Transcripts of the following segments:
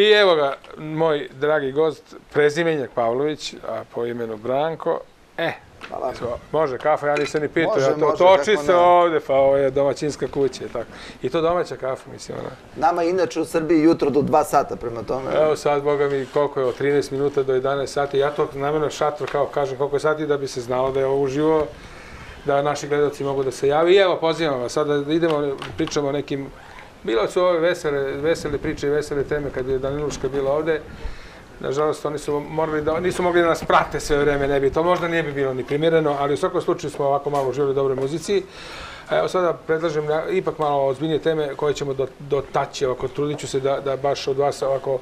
I evo ga, moj dragi gost, prezimenjak Pavlović, a po imenu Branko. Može kafa, ja nisam ni pitao, toči se ovde, pa ovo je domaćinska kuća. I to domaća kafa, mislim. Nama je inače u Srbiji jutro do 2 sata, prema tome. Evo sad, boga mi, koliko je, od 13 minuta do 11 sati. Ja to namjerno šatro, kao kažem, koliko je sati da bi se znalo da je ovo uživo, da naši gledalci mogu da se javi. I evo, pozivam vas, sad da idemo, pričamo o nekim... Bilo su ove vesele priče i vesele teme kad je Daniluška bila ovde. Nažalost, oni nisu mogli da nas prate sve vreme, to možda nije bi bilo ni primjereno, ali u svakom slučaju smo ovako malo uživali u dobroj muzici. Evo sada predlažem ipak malo ozbiljnije teme koje ćemo dotaći, trudit ću se da baš od vas ovako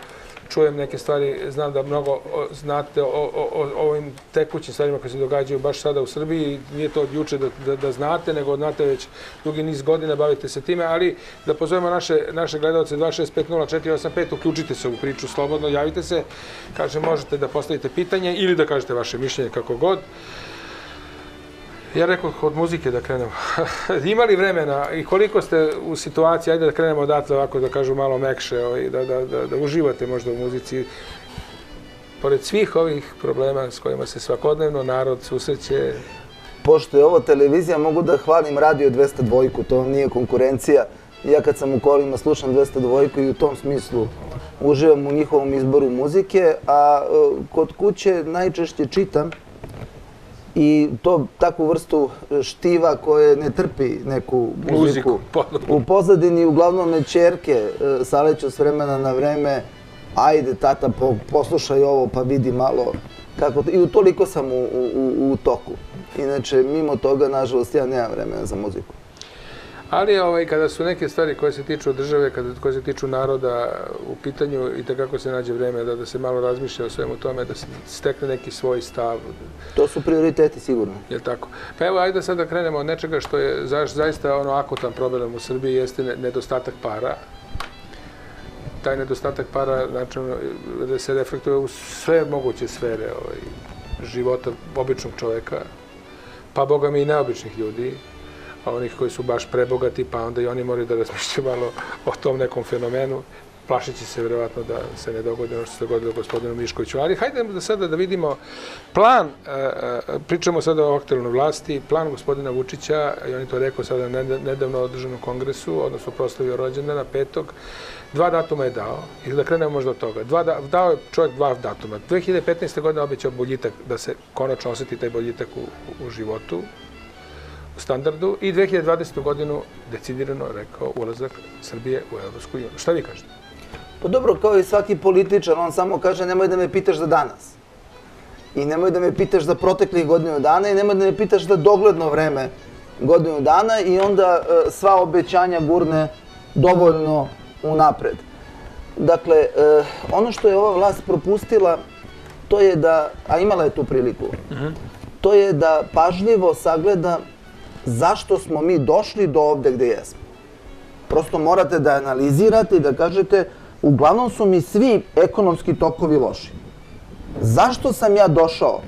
čujem neke stvari, znam da mnogo znate o ovim tekućim stvarima koje se događaju baš sada u Srbiji. Nije to od juče da znate, nego znate već dugi niz godina, bavite se time, ali da pozovemo naše gledalce 2650-485, uključite se u priču slobodno, javite se, kažem, možete da postavite pitanje ili da kažete vaše mišljenje kako god. Ja rekao od muzike da krenemo. Ima li vremena i koliko ste u situaciji, ajde da krenemo odatle ovako da kažu malo mekše, da uživate možda u muzici, pored svih ovih problema s kojima se svakodnevno narod susreće? Pošto je ovo televizija, mogu da hvalim Radio 202, to nije konkurencija. Ja kad sam u kolima slušam 202 i u tom smislu uživam u njihovom izboru muzike, a kod kuće najčešće čitam i to takvu vrstu štiva koje ne trpi neku muziku. U pozadini uglavnom me ćerke saleću s vremena na vreme, ajde tata poslušaj ovo pa vidi malo kako... I utoliko sam u toku. Inače, mimo toga, nažalost, ja nemam vremena za muziku. Ali kada su neke stvari koje se tiču države, koje se tiču naroda u pitanju i takako se nađe vreme da se malo razmišlja o svemu tome, da se stekne neki svoj stav. To su prioriteti, sigurno. Je tako? Pa evo, ajde sad da krenemo od nečega što je zaista akutan problem u Srbiji, jeste nedostatak para. Taj nedostatak para, znači, da se reflektuje u sve moguće sfere života običnog čoveka, pa boga mi i neobičnih ljudi, a onih koji su baš prebogati, pa onda i oni moraju da razmišljaju malo o tom nekom fenomenu. Plašit će se vjerovatno da se ne dogodi ono što se dogodilo gospodinu Miškoviću. Ali hajde sada da vidimo plan, pričamo sada o aktuelnoj vlasti, plan gospodina Vučića, i on je to rekao sada nedavno održanom kongresu, odnosno proslavio rođendana, 5. 2 datuma je dao, i da krenemo možda od toga. Dao je čovjek 2 datuma. 2015. godine obećao boljitak, da se konačno osjeti taj boljitak u životu, standardu, i 2020. godinu decidirano rekao ulazak Srbije u Evropsku uniju. Šta vi kažete? Pa dobro, kao i svaki političar, on samo kaže nemoj da me pitaš za danas. I nemoj da me pitaš za proteklih godinu dana i nemoj da me pitaš za dogledno vreme godinu dana i onda sva obećanja gurne dovoljno unapred. Dakle, ono što je ova vlast propustila, to je da, a imala je tu priliku, to je da pažljivo sagleda zašto smo mi došli do ovde gde jesmo. Prosto morate da analizirate i da kažete, uglavnom su mi svi ekonomski tokovi loši. Zašto sam ja došao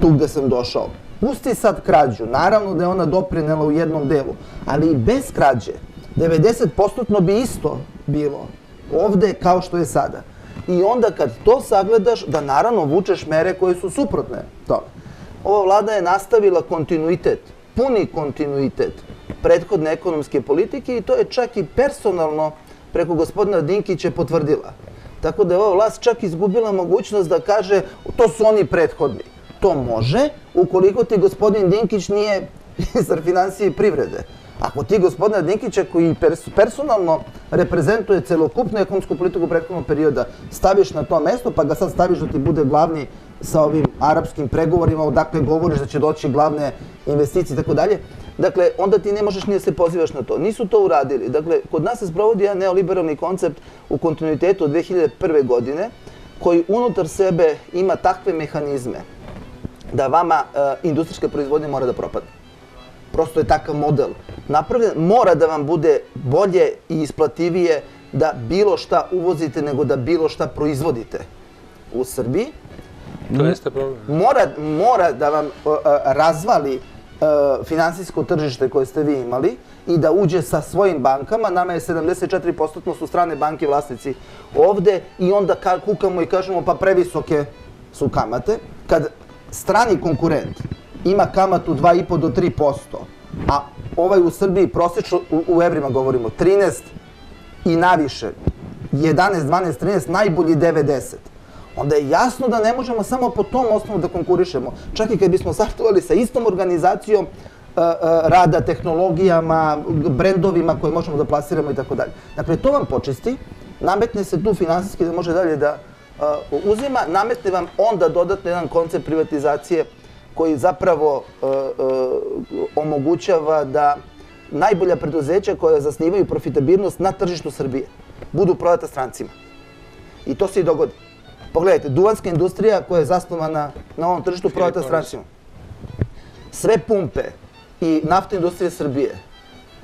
tu gde sam došao? Pusti sad krađu, naravno da je ona doprinela u jednom delu, ali i bez krađe, 90% bi isto bilo ovde kao što je sada. I onda kad to sagledaš, da naravno vučeš mere koje su suprotne tome. Ova vlada je nastavila kontinuitet, puni kontinuitet prethodne ekonomske politike i to je čak i personalno preko gospodina Dinkića potvrdila. Tako da je ova vlast čak izgubila mogućnost da kaže to su oni prethodni. To može ukoliko ti gospodin Dinkić nije ministar finansije i privrede. Ako ti gospodina Dinkića koji personalno reprezentuje celokupnu ekonomsku politiku prethodnog perioda staviš na to mesto pa ga sad staviš da ti bude glavni sa ovim arapskim pregovorima odakle govoriš da će doći glavne investicije i tako dalje, dakle, onda ti ne možeš ni da se pozivaš na to. Nisu to uradili. Dakle, kod nas se sprovodi jedan neoliberalni koncept u kontinuitetu od 2001. godine koji unutar sebe ima takve mehanizme da vama industrijska proizvodnja mora da propadne. Prosto je takav model napravljen. Mora da vam bude bolje i isplativije da bilo šta uvozite nego da bilo šta proizvodite u Srbiji. To jeste problem. Mora da vam razvali finansijsko tržište koje ste vi imali i da uđe sa svojim bankama. Nama je 74% su strane banke vlasnici ovde i onda kukamo i kažemo pa previsoke su kamate. Kad strani konkurent ima kamatu 2,5 do 3%, a ovaj u Srbiji prosječno, u evrima govorimo, 13 i naviše, 11, 12, 13, najbolji 9-10. Onda je jasno da ne možemo samo po tom osnovu da konkurišemo. Čak i kad bismo startovali sa istom organizacijom rada, tehnologijama, brendovima koje možemo da plasiramo i tako dalje. Dakle, to vam počisti, nametne se tu finansijski da može dalje da uzima, nametne vam onda dodatno jedan koncept privatizacije koji zapravo omogućava da najbolja preduzeća koja zasnivaju profitabilnost na tržištu Srbije budu prodata strancima. I to se i dogodi. Pogledajte, duvanska industrija koja je zasnovana na ovom tržištu prodata strancima. Sve pumpe i naftna industrija Srbije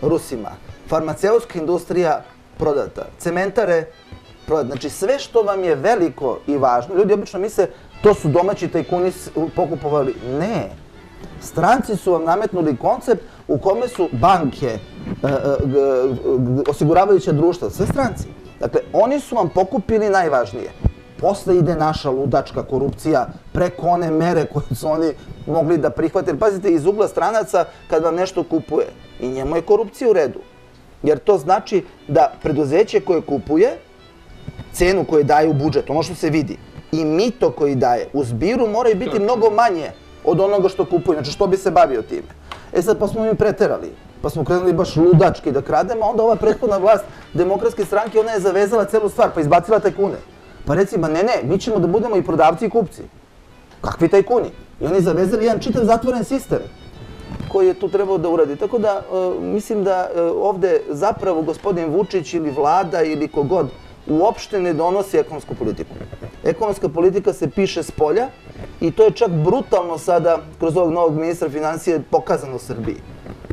Rusima, farmaceutska industrija prodata, cementare prodata. Znači sve što vam je veliko i važno, ljudi obično misle to su domaći tajkuni pokupovali. Ne. Stranci su vam nametnuli koncept u kome su banke, osiguravajuća društva, sve stranci. Dakle, oni su vam pokupili najvažnije. Posle ide naša ludačka korupcija preko one mere koje su oni mogli da prihvate. Pazite, iz ugla stranaca kad vam nešto kupuje i njemu je korupcija u redu. Jer to znači da preduzeće koje kupuje, cenu koju daje u budžet, ono što se vidi, i mito koji daje u zbiru moraju biti mnogo manje od onoga što kupuje. Znači, što bi se bavio time? E sad, pa smo mi preterali. Pa smo krenuli baš ludački da krademo, a onda ova prethodna vlast Demokratske stranke, ona je zavezala celu stvar, pa izbacila tajkune. Pa reci, ba ne, mi ćemo da budemo i prodavci i kupci. Kakvi tajkuni? I oni zavezali jedan čitav zatvoren sistem koji je tu trebao da uradi. Tako da, mislim da ovde zapravo gospodin Vučić ili vlada ili kogod uopšte ne donosi ekonomsku politiku. Ekonomska politika se piše s polja i to je čak brutalno sada kroz ovog novog ministra financije pokazano u Srbiji.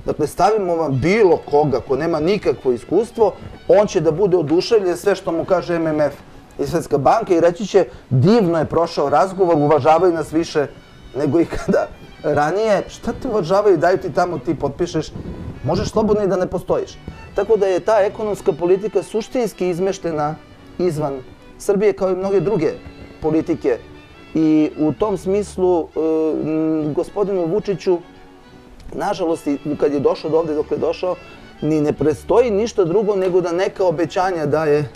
Dakle, stavimo vam bilo koga ko nema nikakvo iskustvo, on će da bude oduševljen sve što mu kaže MMF i Svetska banka i reći će divno je prošao razgovor, uvažavaju nas više nego ikada ranije. Šta te uvažavaju, daju ti tamo, ti potpišeš, možeš slobodno i da ne postojiš. Tako da je ta ekonomska politika suštinski izmeštena izvan Srbije kao i mnoge druge politike. I u tom smislu gospodinu Vučiću, nažalost, kad je došao do ovde dok je došao, ni ne prestoji ništa drugo nego da neka obećanja daje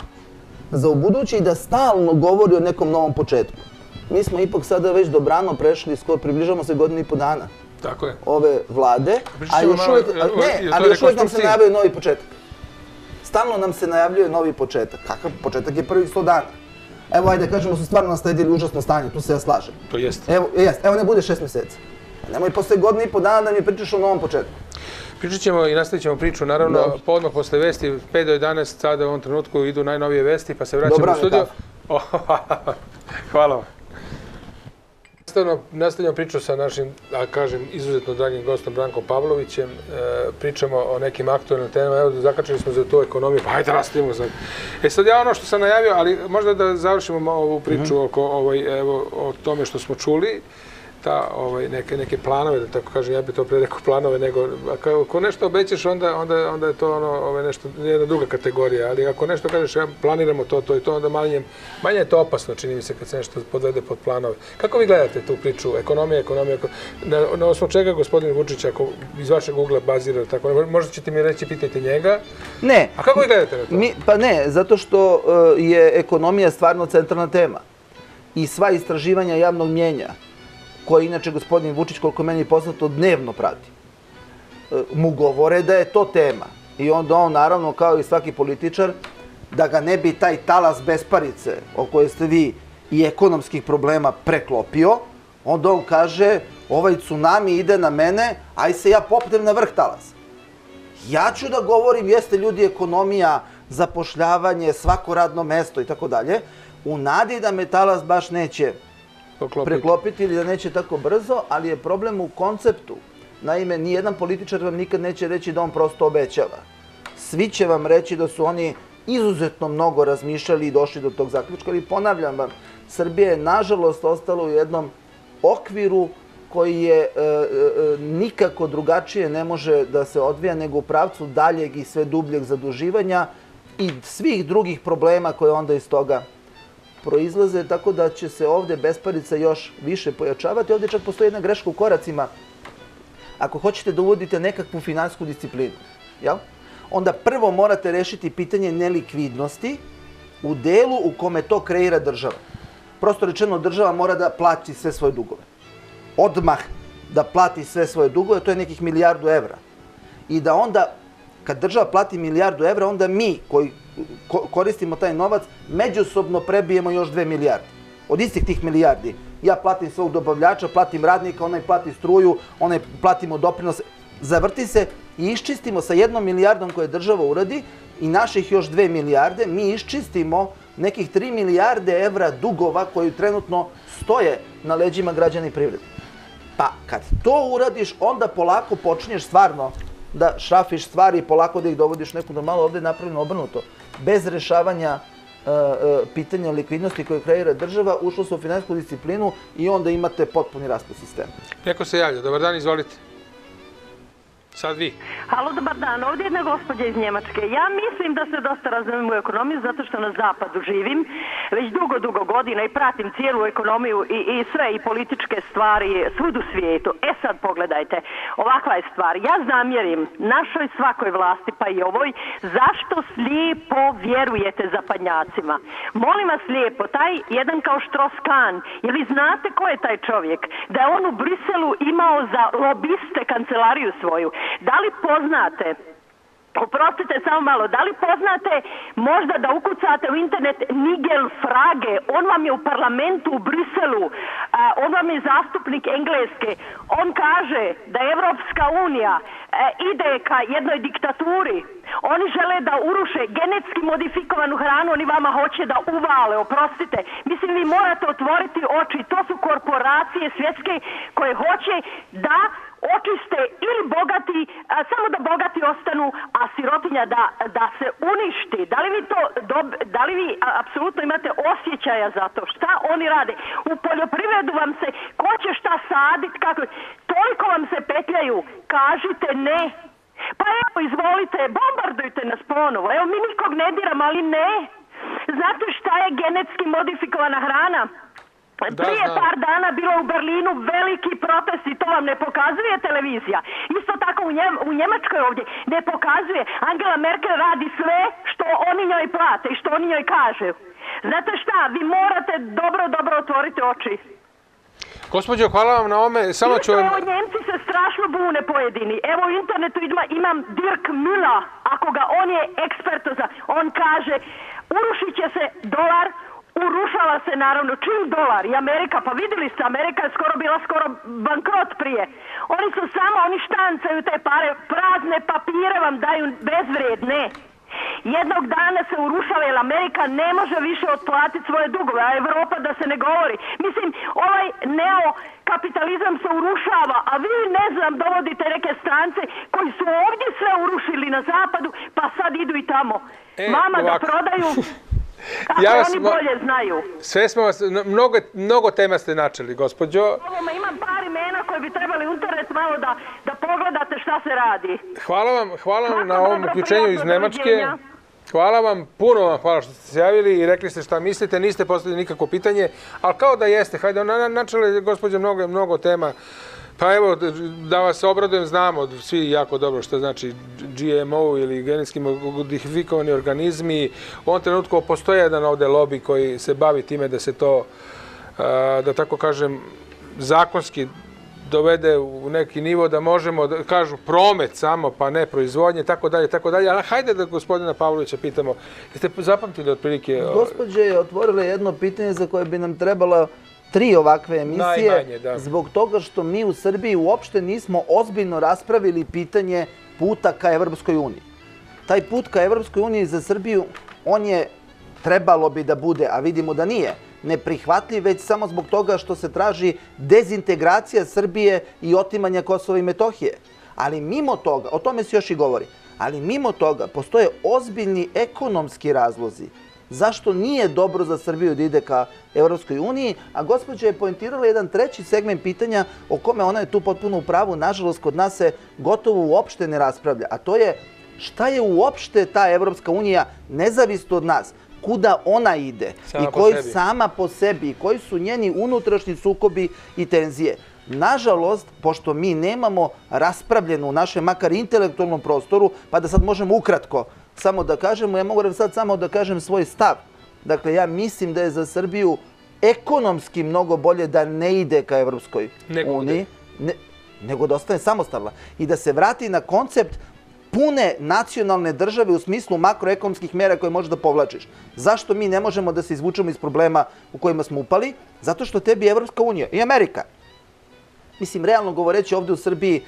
za ubuduće i da stalno govori o nekom novom početku. Mi smo ipak sada već dobrano prešli, skoro približamo se 1,5 godina ove vlade, a još uvijek nam se najavljuje novi početak. Stalno nam se najavljuje novi početak. Kakav početak je prvih 100 dana? Evo, ajde, kažemo su stvarno nasledili užasno stanje, tu se ja slažem. To jeste. Evo, ne bude 6 meseci. Nemoj posle 1,5 dana da mi pričaš o novom početku. Pričat ćemo i nastavit ćemo priču, naravno, odmah posle vesti, 5 do 11, sada u ovom trenutku idu najnovije vesti, pa se vraćamo u studio. Hvala vam. Nastavljamo priču sa našim, da kažem, izuzetno dragim gostom Brankom Pavlovićem. Pričamo o nekim aktualnim temama. Evo, zakačili smo za tu ekonomiju, pa hajde nastavimo sad. Sad ja ono što sam najavio, ali možda da završimo ovu priču o tome što smo čuli, neke planove, da tako kažem, ja bih to pre rekao planove, nego ako nešto obećaš, onda je to nešto, jedna druga kategorija, ali ako nešto kažeš, planiramo to i to, onda manje je to opasno, čini mi se, kad se nešto podvede pod planove. Kako vi gledate tu priču, ekonomija, na osnovu čega gospodin Vučić, ako iz vašeg ugla bazira, tako, možda ćete mi reći, pitajte njega. Ne. A kako vi gledate na to? Pa ne, zato što je ekonomija stvarno centralna tema i sva istraživanja javnog mnjenja koje inače gospodin Vučić, koliko meni je poznato, dnevno prati, mu govore da je to tema. I onda on, naravno, kao i svaki političar, da ga ne bi taj talas besparice o kojoj ste vi i ekonomskih problema preklopio, onda on kaže, ovaj tsunami ide na mene, aj se ja popnem na vrh talasa. Ja ću da govorim, jeste ljudi, ekonomija, zapošljavanje, svako radno mesto i tako dalje, u nadi da me talas baš neće preklopiti ili da neće tako brzo, ali je problem u konceptu. Naime, nijedan političar vam nikad neće reći da on prosto obećava. Svi će vam reći da su oni izuzetno mnogo razmišljali i došli do tog zaključka, ali ponavljam vam, Srbija je nažalost ostala u jednom okviru koji je nikako drugačije ne može da se odvija nego u pravcu daljeg i sve dubljeg zaduživanja i svih drugih problema koje onda iz toga proizlaze, tako da će se ovde besparica još više pojačavati. Ovde čak postoji jedna greška u koracima. Ako hoćete da uvodite nekakvu finansijsku disciplinu, onda prvo morate rešiti pitanje nelikvidnosti u delu u kome to kreira država. Prosto rečeno, država mora da plati sve svoje dugove. Odmah da plati sve svoje dugove, to je nekih 1 milijardu evra. I da onda, kad država plati 1 milijardu evra, onda mi koji koristimo taj novac, međusobno prebijemo još 2 milijarde. Od istih tih milijardi. Ja platim svog dobavljača, platim radnika, onaj plati struju, onaj platimo doprinose. Zavrti se i iščistimo sa 1 milijardom koje država uradi i naših još 2 milijarde, mi iščistimo nekih 3 milijarde evra dugova koji trenutno stoje na leđima građana i privrede. Pa kad to uradiš, onda polako počinješ stvarno da šrafiš stvari i polako da ih dovodiš neku normalu. Ovde je napravljeno obrnuto. Bez rešavanja pitanja likvidnosti koje kreira država, ušlo se u finansijsku disciplinu i onda imate potpuni raspad sistema. Neko se javlja. Dobar dan, izvolite. Sad vi. Halo, dobar dan. Ovdje je jedna gospođa iz Njemačke. Ja mislim da se dosta razumijem u ekonomiju zato što na zapadu živim već dugo godina i pratim cijelu ekonomiju i sve i političke stvari svud u svijetu. E sad pogledajte, ovakva je stvar. Ja zamjerim našoj svakoj vlasti, pa i ovoj, zašto slijepo vjerujete zapadnjacima. Molim vas lijepo, taj jedan kao Strauss-Kahn, je li znate ko je taj čovjek? Da je on u Briselu imao za lobiste kancelariju svoju. Da li poznate, oprostite samo malo, da li poznate možda da ukucate u internet Nigel Farage, on vam je u parlamentu u Briselu, on vam je zastupnik Engleske, on kaže da Evropska unija ide ka jednoj diktaturi, oni žele da uruše genetski modifikovanu hranu, oni vama hoće da uvale, oprostite. Mislim, vi morate otvoriti oči, to su korporacije svjetske koje hoće da očiste ili bogati, samo da bogati ostanu, a sirotinja da se uništi. Da li vi apsolutno imate osjećaja za to? Šta oni rade? U poljoprivredu vam se, ko će šta saditi, kako? Toliko vam se petljaju, kažite ne. Pa evo, izvolite, bombardujte nas ponovo. Evo, mi nikog ne diramo, ali ne. Znate šta je genetski modifikovana hrana? Prije par dana bilo u Berlinu veliki protest i to vam ne pokazuje televizija. Isto tako u Njemačkoj ovdje ne pokazuje. Angela Merkel radi sve što oni njoj plate i što oni njoj kažu. Znate šta, vi morate dobro otvoriti oči. Gospođo, hvala vam na ome. Samo ću... Evo, Njemci se strašno bune pojedini. Evo u internetu imam Dirk Müller, ako ga on je ekspert za... On kaže, urušit će se dolar, urušava se naravno čim dolar i Amerika, pa vidjeli ste, Amerika je bila skoro bankrot prije. Oni štancaju te pare, prazne papire vam daju bezvrijedne. Jednog dana se urušava jer Amerika ne može više otplatiti svoje dugove, a Evropa da se ne govori. Mislim, ovaj neokapitalizam se urušava, a vi dovodite neke strance koji su ovdje sve urušili na zapadu, pa sad idu i tamo. Vama da prodaju... Kako oni bolje znaju. Sve smo vas, mnogo tema ste načeli, gospođo. Imam par imena koje bi trebali u internet malo da pogledate šta se radi. Hvala vam na ovom uključenju iz Nemačke. Hvala vam, puno vam hvala što ste se javili i rekli ste šta mislite, niste postavili nikakvo pitanje, ali kao da jeste, hajde, načeli gospođo mnogo tema. Pa evo, da vas obradujem, znamo svi jako dobro što znači GMO ili genetski modifikovani organizmi. U ovom trenutku postoji jedan ovde lobby koji se bavi time da se to, da tako kažem, zakonski dovede u neki nivo da možemo, kažu, promet samo, pa ne proizvodnje, tako dalje. Ali hajde da gospodina Pavlovića pitamo, jeste zapamtili otprilike... Gospođa je otvorila jedno pitanje za koje bi nam trebala 3 ovakve emisije, zbog toga što mi u Srbiji uopšte nismo ozbiljno raspravili pitanje puta ka Evropskoj uniji. Taj put ka Evropskoj uniji za Srbiju, on je, trebalo bi da bude, a vidimo da nije, neprihvatljiv već samo zbog toga što se traži dezintegracija Srbije i otimanja Kosova i Metohije. Ali mimo toga, o tome se još i govori, ali mimo toga postoje ozbiljni ekonomski razlozi zašto nije dobro za Srbiju da ide ka Evropskoj uniji, a gospođa je poentirala jedan treći segment pitanja o kome ona je tu potpuno u pravu. Nažalost, kod nas se gotovo uopšte ne raspravlja, a to je šta je uopšte ta Evropska unija nezavisno od nas, kuda ona ide sama po sebi, koji su njeni unutrašnji sukobi i tenzije. Nažalost, pošto mi nemamo raspravljenu u našem makar intelektualnom prostoru, pa da sad možemo ukratko samo da kažemo, ja mogu sad samo da kažem svoj stav. Dakle, ja mislim da je za Srbiju ekonomski mnogo bolje da ne ide ka Evropskoj uniji, nego da ostane samostalna i da se vrati na koncept pune nacionalne države u smislu makroekonomskih mera koje možeš da povlačiš. Zašto mi ne možemo da se izvučemo iz problema u kojima smo upali? Zato što tebi Evropska unija i Amerika, mislim, realno govoreći ovde u Srbiji,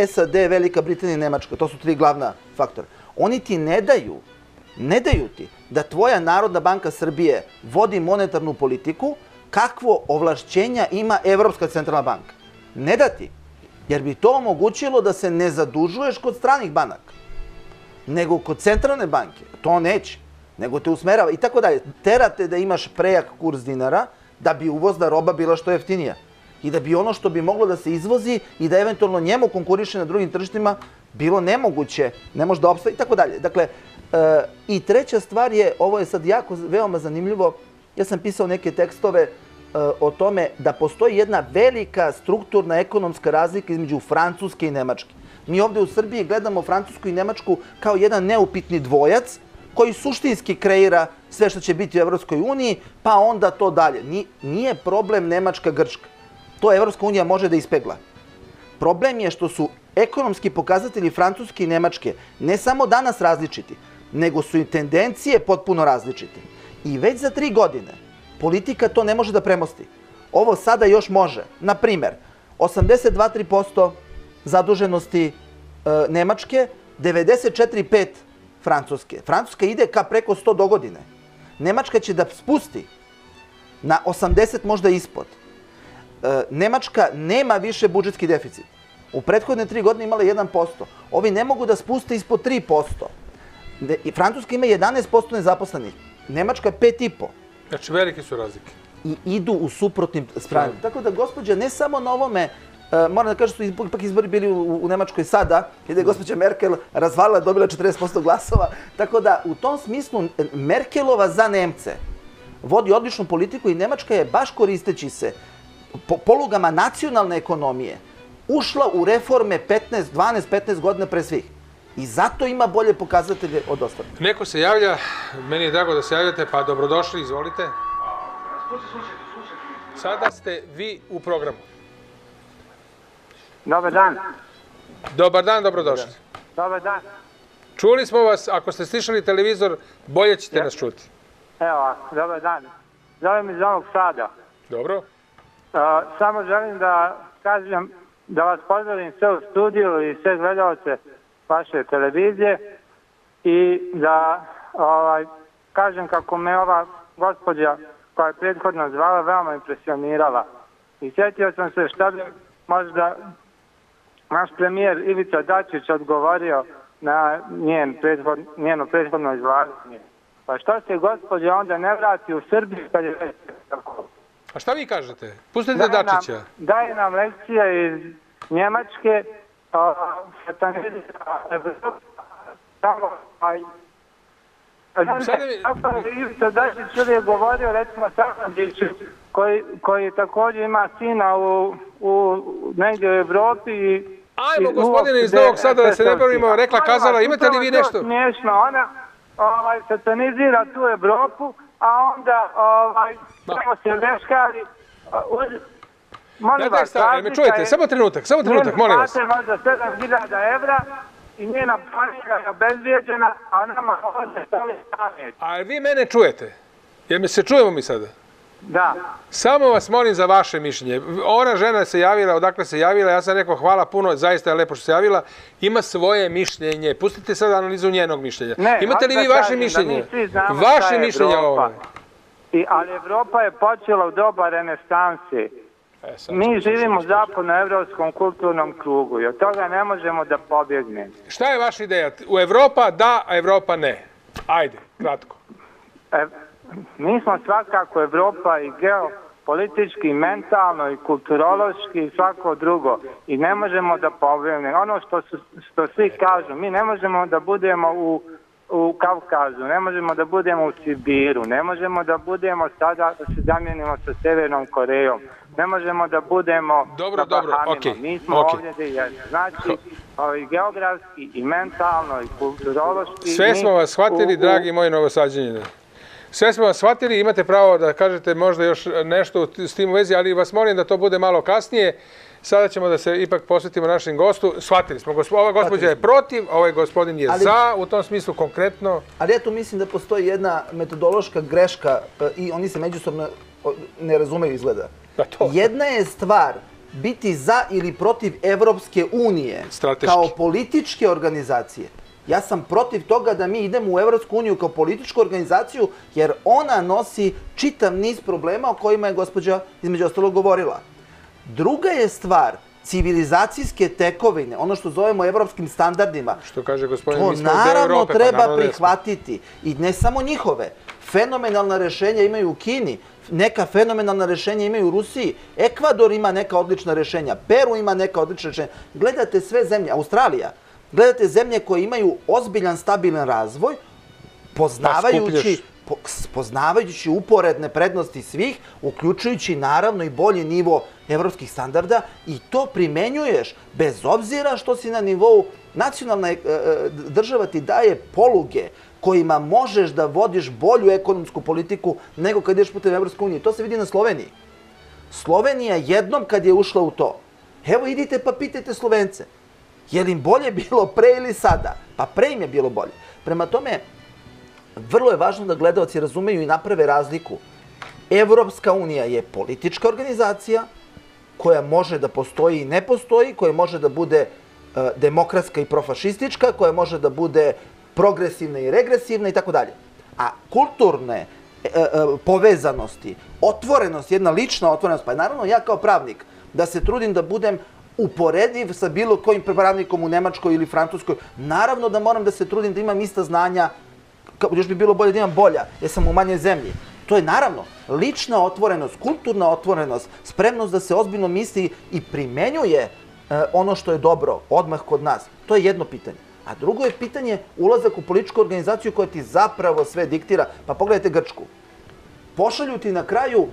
SAD, Velika Britanija i Nemačka, to su 3 glavna faktora. Oni ti ne daju ti da tvoja Narodna banka Srbije vodi monetarnu politiku kakvo ovlašćenja ima Evropska centralna banka. Ne da ti. Jer bi to omogućilo da se ne zadužuješ kod stranih banaka, nego kod centralne banke. To neće, nego te usmerava i tako dalje. Terate da imaš prejak kurs dinara da bi uvozna roba bila što jeftinija i da bi ono što bi moglo da se izvozi i da eventualno njemu konkuriše na drugim tržištima bilo nemoguće, ne može da opstaje i tako dalje. Dakle, i treća stvar je, ovo je sad jako, veoma zanimljivo, ja sam pisao neke tekstove o tome da postoji jedna velika strukturna ekonomska razlika između Francuske i Nemačke. Mi ovde u Srbiji gledamo Francusku i Nemačku kao jedan neupitni dvojac koji suštinski kreira sve što će biti u Evropskoj uniji, pa onda to dalje. Nije problem Nemačka-Grčka. To Evropska unija može da ispegla. Problem je što su ekonomski pokazatelji Francuske i Nemačke ne samo danas različiti, nego su i tendencije potpuno različite. I već za 3 godine politika to ne može da premosti. Ovo sada još može. Na primer, 82-3% zaduženosti Nemačke, 94,5% Francuske. Francuska ide ka preko 100 dogodine. Nemačka će da spusti na 80, možda ispod. Nemačka nema više budžetski deficit. U prethodne 3 godine imala 1%. Ovi ne mogu da spuste ispod 3%. Francuska ima 11% nezaposlenih. Nemačka 5,5%. Znači, velike su razlike. I idu u suprotnim stranima. Tako da, gospođa, ne samo na ovome, moram da kažem, su ipak izbori bili u Nemačkoj sada, gde je gospođa Merkel razvalila, dobila 40% glasova. Tako da, u tom smislu, Merkelova za Nemce vodi odličnu politiku i Nemačka je, baš koristeći se polugama nacionalne ekonomije, ušla u reforme 12-15 godina pre svih. I zato ima bolje pokazatelje od ostalih. Neko se javlja, meni je drago da se javljate, pa dobrodošli, izvolite. Sada ste vi u programu. Dobar dan. Dobar dan, dobrodošli. Dobar dan. Čuli smo vas, ako ste slišali televizor, bolje ćete nas čuti. Evo, dobar dan. Zovem iz Novog Sada. Dobro. Samo želim da kažem, da vas pozdravim sve u studiju i sve gledalce vaše televizije i da kažem kako me ova gospođa koja je prethodno zvala veoma impresionirala. I sjetio sam se šta bi možda naš premijer Ivica Dačić odgovorio na njeno prethodno izlaganje. Pa što se gospođa onda ne vrati u Srbiju kad je već tako? A šta vi kažete? Pustite Dačića. Daje nam lekcije iz Njemačke, Ivica Dačić je govorio, recimo, Samandiću, koji također ima sina negdje u Evropi. Ajmo, gospodine iz Novog Sada, da se ne bavimo, rekla, kazala, imate li vi nešto? Smiješno, ona satanizira tu Evropu, a onda samo se veškari. Molim vas, me čujete, samo trenutak, molim vas. Njena možda 7.000 evra i njena planira je obezbijeđena, a nama ovdje stali stavljati. A vi mene čujete? Jer mi se čujemo mi sada? Da. Samo vas molim za vaše mišljenje. Ona žena se javila, odakle se javila, ja sam rekao hvala puno, zaista je lepo što se javila, ima svoje mišljenje. Pustite sad analizu njenog mišljenja. Imate li vi vaše mišljenje? Vaše mišljenje o ovome. Ali Evropa je počela u doba renesansi. Mi živimo u zapadnoevropskom kulturnom krugu i od toga ne možemo da pobjegnemo. Šta je vaša ideja? U Evropa da, a Evropa ne. Ajde, kratko. mi smo svakako Evropa i geopolitički, mentalno i kulturološki i svako drugo. I ne možemo da pobjegnemo. Ono što svi kažu, mi ne možemo da budemo u Kavkazu, ne možemo da budemo u Sibiru, ne možemo da budemo sada da se zamijenimo sa Severnom Korejom, ne možemo da budemo sa Bahamima. Mi smo ovdje gdje jesmo. Znači, geografski i mentalno i kulturološki... Sve smo vas shvatili, dragi moji Novosađanine. Sve smo vas shvatili, imate pravo da kažete možda još nešto s tim u vezi, ali vas molim da to bude malo kasnije. Sada ćemo da se ipak posvetimo našem gostu. Shvatili smo, ova gospođa je protiv, ovaj gospodin je za, u tom smislu konkretno. Ali ja tu mislim da postoji jedna metodološka greška i oni se međusobno ne razumeju izgleda. Jedna je stvar biti za ili protiv Evropske unije kao političke organizacije. Ja sam protiv toga da mi idemo u Evropsku uniju kao političku organizaciju jer ona nosi čitav niz problema o kojima je gospođa između ostalog govorila. Druga je stvar civilizacijske tekovine, ono što zovemo evropskim standardima. Što kaže gospodin, to naravno treba prihvatiti. I ne samo njihove. Fenomenalna rešenja imaju u Kini, neka fenomenalna rešenja imaju u Rusiji, Ekvador ima neka odlična rešenja, Peru ima neka odlična rešenja. Gledate sve zemlje, Australija, gledate zemlje koje imaju ozbiljan, stabilan razvoj, poznavajući uporedne prednosti svih, uključujući naravno i bolji nivo evropskih standarda i to primenjuješ bez obzira što si na nivou nacionalna država ti daje poluge kojima možeš da vodiš bolju ekonomsku politiku nego kad ideš putem Evropske unije. To se vidi na Sloveniji. Slovenija jednom kad je ušla u to, evo idite pa pitajte Slovence, je li im bolje bilo pre ili sada? Pa pre im je bilo bolje. Prema tome, vrlo je važno da gledaoci razumeju i naprave razliku. Evropska unija je politička organizacija koja može da postoji i ne postoji, koja može da bude demokratska i profašistička, koja može da bude progresivna i regresivna i tako dalje. A kulturne povezanosti, otvorenost, jedna lična otvorenost, pa naravno ja kao pravnik da se trudim da budem uporediv sa bilo kojim pravnikom u Nemačkoj ili Francuskoj, naravno da moram da se trudim da imam ista znanja, još bi bilo bolje da imam bolja, jer sam u manjoj zemlji. To je naravno lična otvorenost, kulturna otvorenost, spremnost da se ozbiljno misli i primenjuje ono što je dobro odmah kod nas. To je jedno pitanje. A drugo je pitanje ulazak u političku organizaciju koja ti zapravo sve diktira. Pa pogledajte Grčku. Pošalju ti na kraju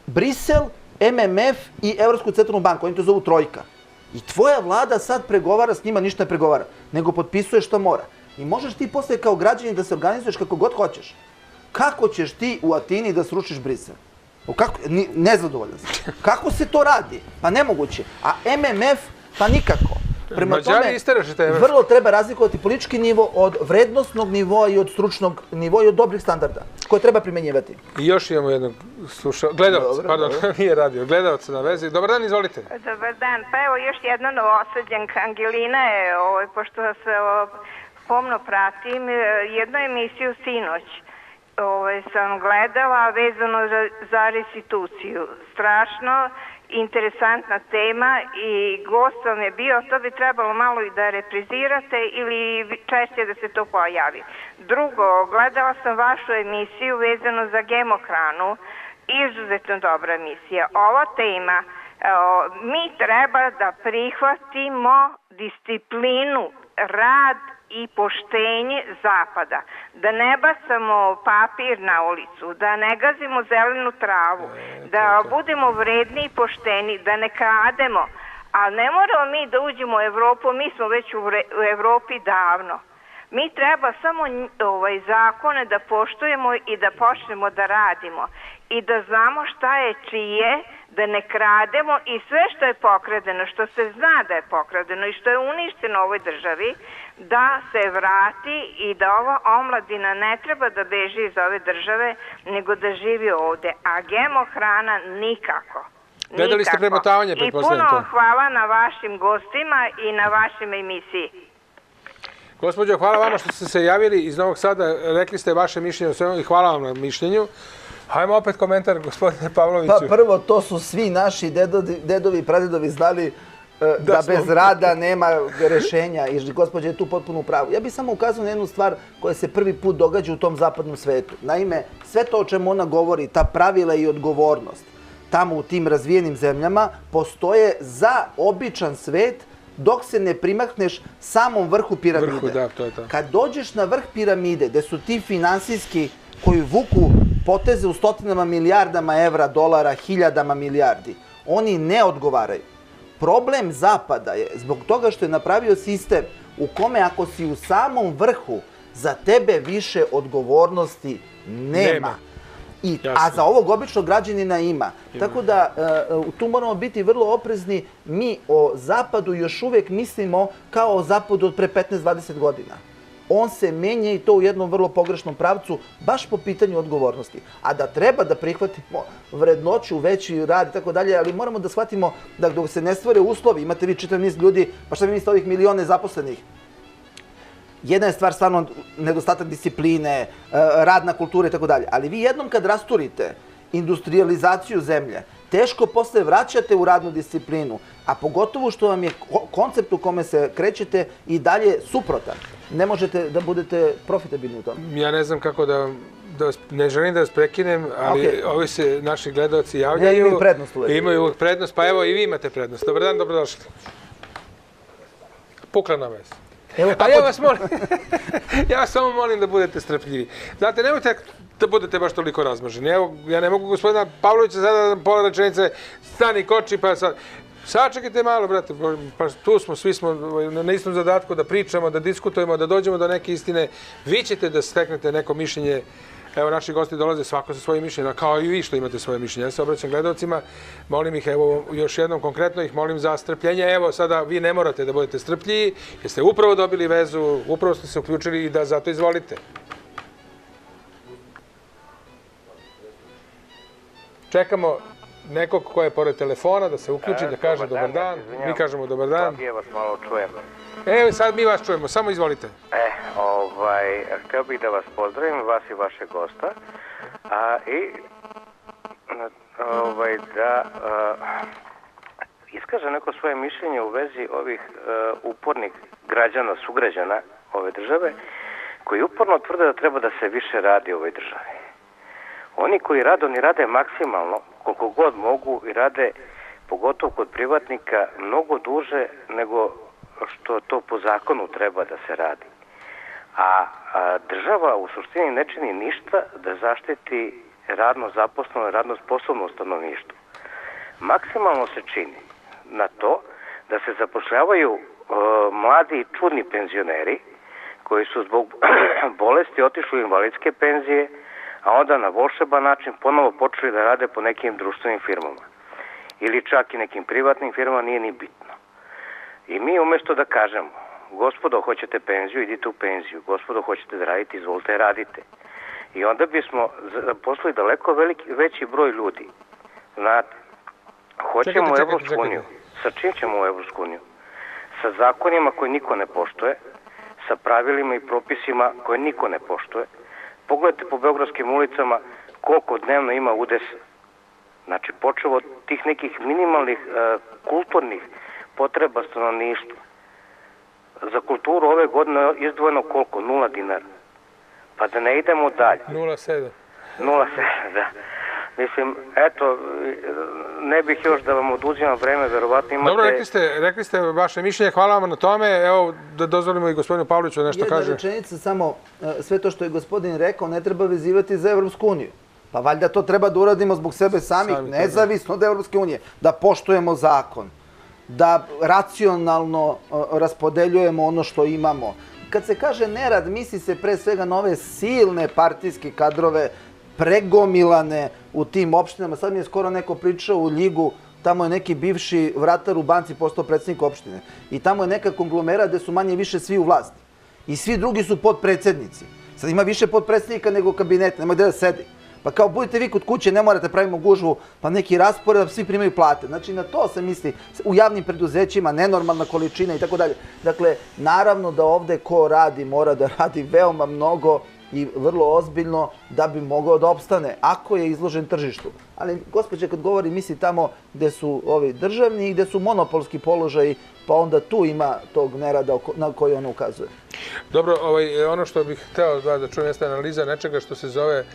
Brisel, MMF i Evropsku centralnu banku. Oni to zovu trojka. I tvoja vlada sad pregovara s njima, ništa ne pregovara, nego potpisuje što mora. I možeš ti posle kao građanin da se organizuješ kako god hoćeš. Kako ćeš ti u Atini da srušiš Brisel? Nezadovoljan sam. Kako se to radi? Pa nemoguće. A MMF? Pa nikako. Prema tome, vrlo treba razlikovati politički nivo od vrednostnog nivoa i od stručnog nivoa i od dobrih standarda koje treba primenjivati. I još imamo jednog gledalca, pardon, nije radio, gledalca na vezi. Dobar dan, izvolite. Dobar dan, pa evo još jedna Novosađanka, Angelina je, pošto se pomno pratim, jednu emisiju sinoć sam gledala vezano za restituciju. Strašno interesantna tema i gost vam je bio, to bi trebalo malo i da reprizirate ili češće da se to pojavi. Drugo, gledala sam vašu emisiju vezano za Gemohranu, izuzetno dobra emisija. Ova tema, mi treba da prihvatimo disciplinu, rad i poštenje Zapada, da ne bacamo papir na ulicu, da ne gazimo zelenu travu, da budemo vredni i pošteni, da ne krademo, a ne moramo mi da uđemo u Evropu, mi smo već u Evropi davno. Mi treba samo zakone da poštujemo i da počnemo da radimo i da znamo šta je čije, da ne krademo i sve što je pokradeno, što se zna da je pokradeno i što je uništeno u ovoj državi, da se vrati i da ova omladina ne treba da beži iz ove države, nego da živi ovde. A Gemohrana nikako. Gledali ste premotavanje, pretpostavljam to. I puno hvala na vašim gostima i na vašim emisiji. Gospođo, hvala vama što ste se javili iz Novog Sada, rekli ste vaše mišljenje o svemu i hvala vam na mišljenju. Hajmo opet komentar, gospodine Pavloviću. Pa prvo, to su svi naši dedovi i pradedovi znali da bez rada nema rešenja i gospođa je tu potpuno u pravu. Ja bih samo ukazao na jednu stvar koja se prvi put događa u tom zapadnom svetu. Naime, sve to o čemu ona govori, ta pravila i odgovornost, tamo u tim razvijenim zemljama postoje za običan svet dok se ne primakneš samom vrhu piramide. Kad dođeš na vrh piramide, gde su ti finansijski koji vuku poteze u stotinama milijardama evra, dolara, hiljadama milijardi, oni ne odgovaraju. Problem Zapada je zbog toga što je napravio sistem u kome ako si u samom vrhu, za tebe više odgovornosti nema. A za ovog običnog građanina ima. Tako da tu moramo biti vrlo oprezni. Mi o Zapadu još uvijek mislimo kao o Zapadu od pre 15-20 godina. On se menja i to u jednom vrlo pogrešnom pravcu, baš po pitanju odgovornosti. A da treba da prihvatimo vrednoću, veći rad i tako dalje, ali moramo da shvatimo da dok se ne stvore uslovi, imate vi čitav niz ljudi, pa šta vi mislite ovih milione zaposlenih? Jedna je stvar stvarno nedostatak discipline, radna kultura i tako dalje. Ali vi jednom kad rasturite industrializaciju zemlje, teško posle vraćate u radnu disciplinu, a pogotovo što vam je koncept u kome se krećete i dalje suprotan. Ne možete da budete profitabilni u tome. Ja ne znam kako da ne želim da vas prekinem, ali ovi se naši gledalci javljaju. Imaju prednost uvek. Imaju uvek prednost, pa evo i vi imate prednost. Dobar dan, dobrodošli. Pukla na vez. A ja vas molim, ja vas samo molim da budete strpljivi. Znate, nemojte da budete baš toliko razmaženi. Evo, ja ne mogu gospodina Pavlovića sada pola rečenice stani koči pa sad... Sačekajte malo, brate, pa tu smo, svi smo na istom zadatku da pričamo, da diskutujemo, da dođemo do neke istine. Vi ćete da steknete neko mišljenje. Evo, naši gosti dolaze svako sa svojim mišljenjem, kao i vi što imate svoje mišljenje. Ja se obraćam gledalcima, molim ih, evo, još jednom konkretno ih molim za strpljenje. Evo, sada vi ne morate da budete strpljivi, jer ste upravo dobili vezu, upravo ste se uključili i da zato izvolite. Čekamo nekog ko je pored telefona da se uključi, da kaže dobar dan. Mi kažemo dobar dan. Ja vas malo čujem. Evo, sad mi vas čujemo, samo izvolite. Htio bih da vas pozdravim, vas i vaše gosta. I da iskaže neko svoje mišljenje u vezi ovih upornih građana, sugrađana ove države, koji uporno tvrde da treba da se više radi u ovoj državi. Oni koji rade, oni rade maksimalno, koliko god mogu i rade, pogotovo kod privatnika, mnogo duže nego što to po zakonu treba da se radi. A država u suštini ne čini ništa da zaštiti radno zaposleno i radno sposobno stanovništvo. Maksimalno se čini na to da se zapošljavaju mladi i čudni penzioneri koji su zbog bolesti otišli u invalidske penzije, a onda na volšeban način ponovo počeli da rade po nekim društvenim firmama. Ili čak i nekim privatnim firmama, nije ni bitno. I mi umjesto da kažemo, gospodo, hoćete penziju, idite u penziju. Gospodo, hoćete da radite, izvolite, radite. I onda bismo poslali daleko veći broj ljudi. Znate, hoćemo u Evropsku uniju. Sa čim ćemo u Evropsku uniju? Sa zakonima koje niko ne poštuje, sa pravilima i propisima koje niko ne poštuje. Pogledajte po beogradskim ulicama koliko dnevno ima udesa. Znači, počeo od tih nekih minimalnih kulturnih potreba stanovništva. Za kulturu ove godine izdvojeno koliko? 0 dinara. Pa da ne idemo dalje. 0,7. 0,7, da. Mislim, eto, ne bih još da vam oduzimam vreme, verovatno imate... Dobro, rekli ste vaše mišljenje, hvala vam na tome. Evo, da dozvolimo i gospodinu Pavloviću nešto kaže. Jedna rečenica samo, sve to što je gospodin rekao ne treba vezivati za Evropsku uniju. Pa valjda to treba da uradimo zbog sebe samih, nezavisno od Evropske unije. Da poštujemo zakon, da racionalno raspodeljujemo ono što imamo. Kad se kaže nerad, misli se pre svega na ove silne partijske kadrove, pregomilane u tim opštinama. Sad mi je skoro neko pričao u Ljigu, tamo je neki bivši vratar u banci postao predsjednik opštine. I tamo je neka konglomera gde su manje više svi u vlasti. I svi drugi su podpredsednici. Sad ima više podpredsednika nego kabineta, nema gde da sedi. Pa kao budete vi kod kuće, ne morate pravimo gužvu, pa neki raspored, da svi primaju plate. Znači na to se misli u javnim preduzećima, nenormalna količina i tako dalje. Dakle, naravno da ovde ko radi mora da radi veoma mnogo i vrlo ozbiljno da bi mogao da opstane, ako je izložen tržištu. Ali, gospođe, kad govori, misli tamo gde su ovi državni i gde su monopolski položaji, pa onda tu ima tog nerada na koji on ukazuje. Dobro, ono što bih hteo da čujem jeste analiza nečega što se zove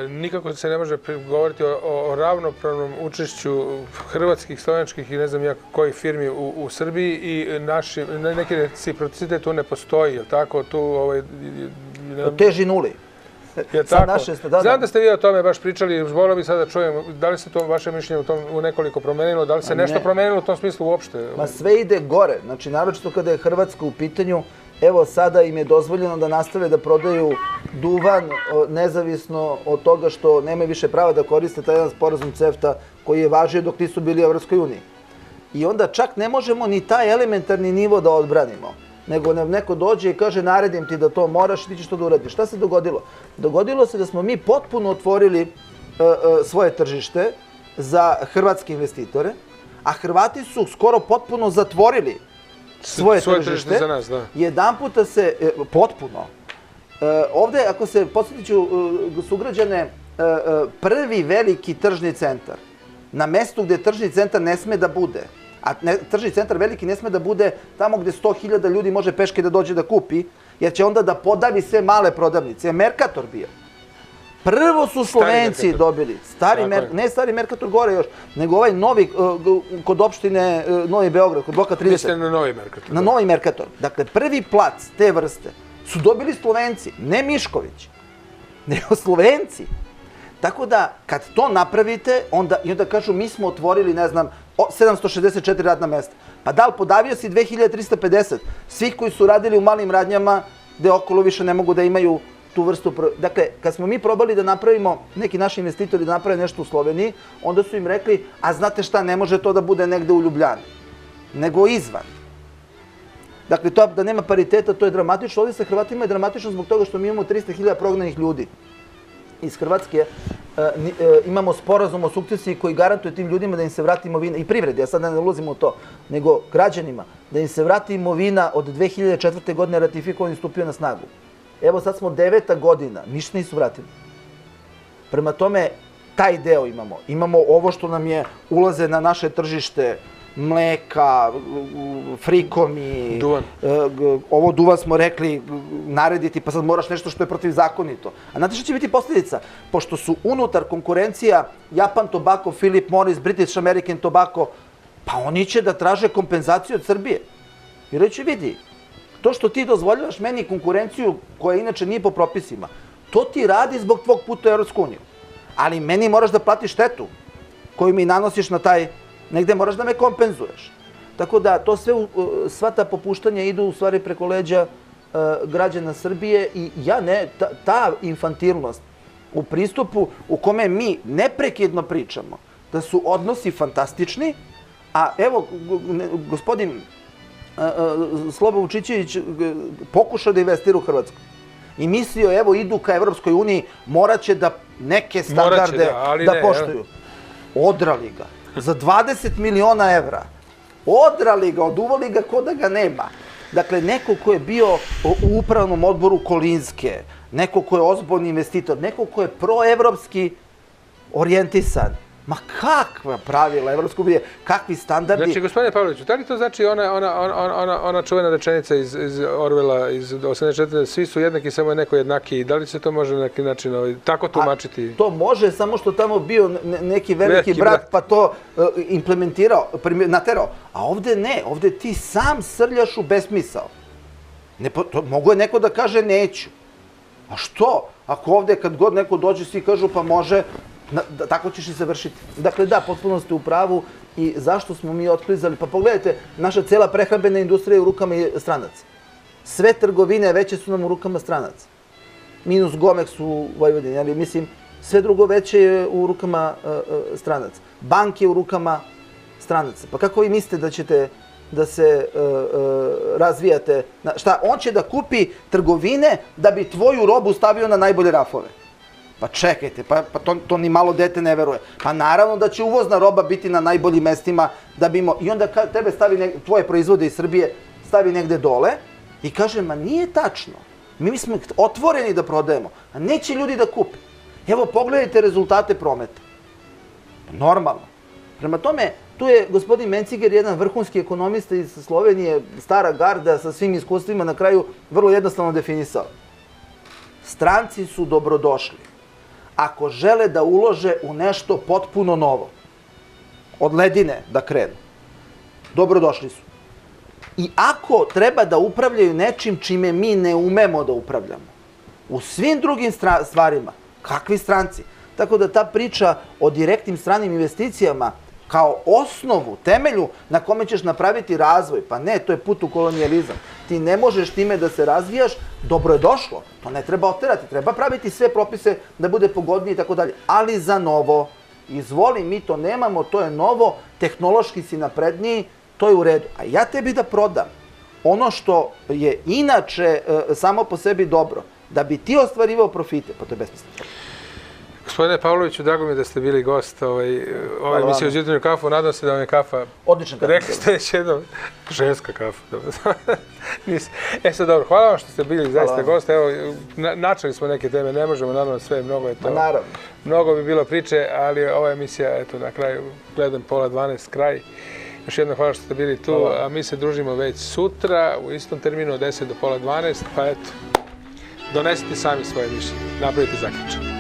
nikako se ne može govoriti o ravnopravnom učešću hrvatskih, slovenskih i ne znam ja kojih firmi u Srbiji i neki reciprocitet tu ne postoji, je li tako? Teži nuli. Je tako? Znam da ste vi o tome baš pričali, volio bih sad da čujem, da li se to vaše mišljenje u nekoliko promenilo, da li se nešto promenilo u tom smislu uopšte? Ma sve ide gore, znači naročito kada je Hrvatska u pitanju, evo sada im je dozvoljeno da nastave da prodaju duvan nezavisno od toga što nemaju više prava da koriste taj jedan sporazum CEFTA koji je važio dok nisu bili u Evropskoj uniji. I onda čak ne možemo ni taj elementarni nivo da odbranimo, nego nam neko dođe i kaže naredim ti da to moraš i ti ćeš to da uradiš. Šta se dogodilo? Dogodilo se da smo mi potpuno otvorili svoje tržište za hrvatske investitore, a Hrvati su skoro potpuno zatvorili svoje tržište. Za nas, da. Jedan puta se, potpuno, ovde, ako se podsjetit ću sugrađane, prvi veliki tržni centar, na mestu gde tržni centar ne sme da bude, a tržni centar veliki ne sme da bude tamo gde 100.000 ljudi može peške da dođe da kupi, jer će onda da podavi sve male prodavnice. Je Mercator bio. Prvo su Slovenci dobili, ne stari Mercator gore još, nego ovaj novi, kod opštine Novi Beograd, kod bloka 30. Mislite na Novi Mercator. Na Novi Mercator. Dakle, prvi plac te vrste su dobili Slovenci, ne Mišković, nego Slovenci. Tako da, kad to napravite, onda kažu mi smo otvorili, ne znam, 764 radna mesta. Pa da li podavio si 2350 svih koji su radili u malim radnjama gde okolo više ne mogu da imaju tu vrstu... Dakle, kad smo mi probali da napravimo, neki naši investitori da naprave nešto u Sloveniji, onda su im rekli, a znate šta, ne može to da bude negde u Ljubljani, nego izvan. Dakle, to da nema pariteta, to je dramatično. Ovdje sa Hrvatima je dramatično zbog toga što mi imamo 300.000 prognanih ljudi iz Hrvatske. Imamo sporazum o sukcesiji koji garantuje tim ljudima da im se vrati imovina, i privredi, ja sad ne ulazim u to, nego građanima, da im se vrati imovina od 2004. godine ratifikovan i stupio na snagu. Evo sad smo 9. godina, ništa nisu vratili. Prema tome, taj deo imamo. Imamo ovo što nam je ulaze na naše tržište, mleka, frikomi, ovo duvan smo rekli narediti, pa sad moraš nešto što je protivzakonito. A znate što će biti posljedica? Pošto su unutar konkurencija Japan Tobacco, Philip Morris, British American Tobacco, pa oni će da traže kompenzaciju od Srbije. I reći, vidi, to što ti dozvoljavaš meni konkurenciju koja inače nije po propisima, to ti radi zbog tvog puta u Evropsku uniju. Ali meni moraš da platiš štetu koju mi nanosiš na taj, negde moraš da me kompenzuješ. Tako da to sve, sva ta popuštanja idu u stvari preko leđa građana Srbije i ta infantilnost u pristupu u kome mi neprekidno pričamo da su odnosi fantastični, a evo gospodin Slobo Vučićević pokušao da investira u Hrvatsku i mislio, evo, idu ka Evropskoj uniji, morat će da neke standarde da poštuju. Odrali ga. Za 20 miliona evra. Odrali ga, oduvali ga ko da ga nema. Dakle, neko ko je bio u upravnom odboru Kolinske, neko ko je ozbiljni investitor, neko ko je proevropski orijentisan. Ma kakva pravila Evropske unije, kakvi standardi... Znači, gospodine Pavloviću, da li to znači ona čuvena rečenica iz Orwella iz 84. Svi su jednaki, samo je neko jednaki. Da li se to može na neki način tako tumačiti? To može, samo što tamo bio neki veliki brat pa to implementirao, naterao. A ovde ne, ovde ti sam srljaš u besmisao. Mogu je neko da kaže neću. A što? Ako ovde kad god neko dođe svi kažu pa može, tako ćeš i završiti. Dakle, da, potpuno ste u pravu. I zašto smo mi otklizali? Pa pogledajte, naša cela prehrambena industrija je u rukama stranaca. Sve trgovine veće su nam u rukama stranaca. Minus Gomex u Vojvodini, ali mislim, sve drugo veće je u rukama stranaca. Banke u rukama stranaca. Pa kako vi mislite da ćete da se razvijate? Šta, on će da kupi trgovine da bi tvoju robu stavio na najbolje rafove? Pa čekajte, pa to ni malo dete ne veruje. Pa naravno da će uvozna roba biti na najboljim mestima da bi imao... I onda tebe stavi, tvoje proizvode iz Srbije stavi negde dole i kaže, ma nije tačno. Mi smo otvoreni da prodajemo, a neće ljudi da kupe. Evo, pogledajte rezultate prometa. Normalno. Prema tome, tu je gospodin Menciger, jedan vrhunski ekonomista iz Slovenije, stara garda sa svim iskustvima, na kraju vrlo jednostavno definisao. Stranci su dobrodošli ako žele da ulože u nešto potpuno novo. Od ledine da krenu. Dobrodošli su. I ako treba da upravljaju nečim čime mi ne umemo da upravljamo, u svim drugim stvarima, kakvi stranci? Tako da ta priča o direktnim stranim investicijama kao osnovu, temelju na kome ćeš napraviti razvoj, pa ne, to je put u kolonijalizam. Ti ne možeš time da se razvijaš, dobro je došlo, to ne treba oterati, treba praviti sve propise da bude pogodnije i tako dalje, ali za novo. Izvoli, mi to nemamo, to je novo, tehnološki si napredniji, to je u redu. A ja tebi da prodam ono što je inače samo po sebi dobro, da bi ti ostvarivao profite, pa to je besmisleno. Gospodine Pavloviću, drago mi je da ste bili gost ove emisije uz jutarnju kafu. Nadam se da vam je kafa... Odlična kafa. Rekli ste već jednom, ženska kafa. Sad dobro, hvala vam što ste bili zaista gost. Evo, načeli smo neke teme, ne možemo naravno sve, mnogo je to. Naravno. Mnogo bi bilo priče, ali ova emisija, eto, na kraju, gledam 11:30, kraj. Još jedno hvala što ste bili tu, a mi se družimo već sutra u istom terminu od 10 do 11:30, pa eto, donesite sami svoje mišljenje, napravite zaključak.